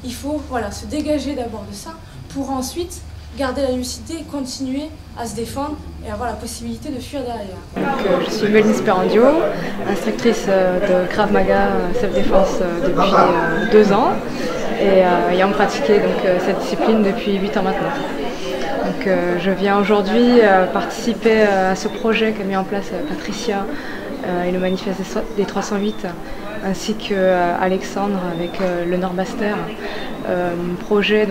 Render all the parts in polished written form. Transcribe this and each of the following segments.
Il faut se dégager d'abord de ça pour ensuite garder la lucidité et continuer à se défendre et avoir la possibilité de fuir derrière. Donc, je suis Mélanie Sperandio, instructrice de Krav Maga Self-Défense depuis 2 ans et ayant pratiqué cette discipline depuis 8 ans maintenant. Donc, je viens aujourd'hui participer à ce projet qu'a mis en place Patricia et le manifeste des 308 ainsi qu'Alexandre avec le Nord-Baster. Projet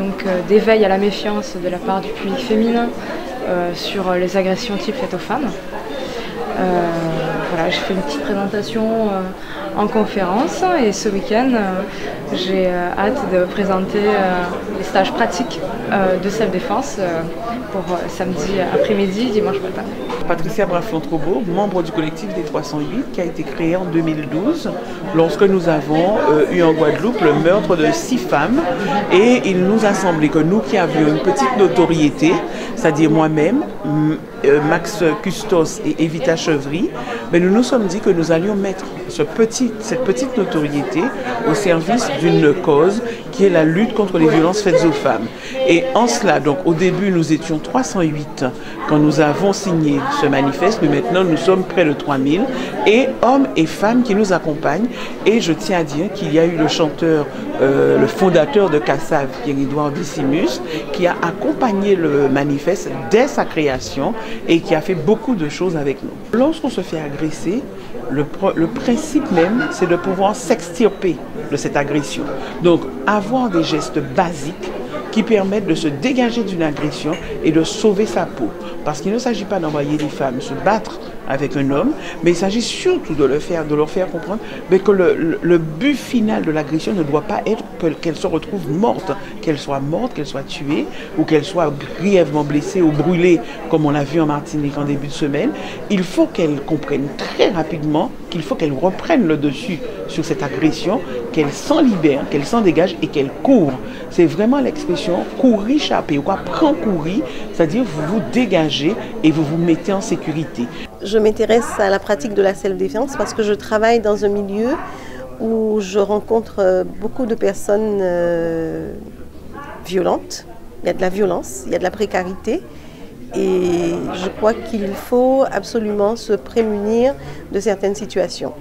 d'éveil à la méfiance de la part du public féminin sur les agressions type faites aux femmes. Voilà, j'ai fait une petite présentation en conférence et ce week-end j'ai hâte de présenter les stages pratiques de self-défense pour samedi après-midi, dimanche matin. Patricia Braflon-Trobo, membre du collectif des 308 qui a été créé en 2012 lorsque nous avons eu en Guadeloupe le meurtre de 6 femmes et il nous a semblé que nous qui avions une petite notoriété, c'est-à-dire moi-même, Max Custos et Evita Chevry, mais nous nous sommes dit que nous allions mettre cette petite notoriété au service d'une cause qui est la lutte contre les violences faites aux femmes. Et en cela, donc au début nous étions 308 quand nous avons signé ce manifeste, mais maintenant nous sommes près de 3000 et hommes et femmes qui nous accompagnent. Et je tiens à dire qu'il y a eu le chanteur, le fondateur de Kassav, Pierre-Édouard Dissimus, qui a accompagné le manifeste dès sa création et qui a fait beaucoup de choses avec nous. Lorsqu'on se fait agresser, le principe même, c'est de pouvoir s'extirper de cette agression. Donc, avoir des gestes basiques qui permettent de se dégager d'une agression et de sauver sa peau. Parce qu'il ne s'agit pas d'envoyer des femmes se battre avec un homme, mais il s'agit surtout de leur faire comprendre que le but final de l'agression ne doit pas être qu'elle se retrouve morte, qu'elle soit tuée ou qu'elle soit grièvement blessée ou brûlée, comme on l'a vu en Martinique en début de semaine. Il faut qu'elle comprenne très rapidement qu'il faut qu'elle reprenne le dessus sur cette agression, qu'elle s'en libère, qu'elle s'en dégage et qu'elle court. C'est vraiment l'expression courir, chapper ou quoi, prendre courir, c'est-à-dire vous vous dégagez et vous vous mettez en sécurité. Je m'intéresse à la pratique de la self-défense parce que je travaille dans un milieu où je rencontre beaucoup de personnes violentes. Il y a de la violence, il y a de la précarité et je crois qu'il faut absolument se prémunir de certaines situations.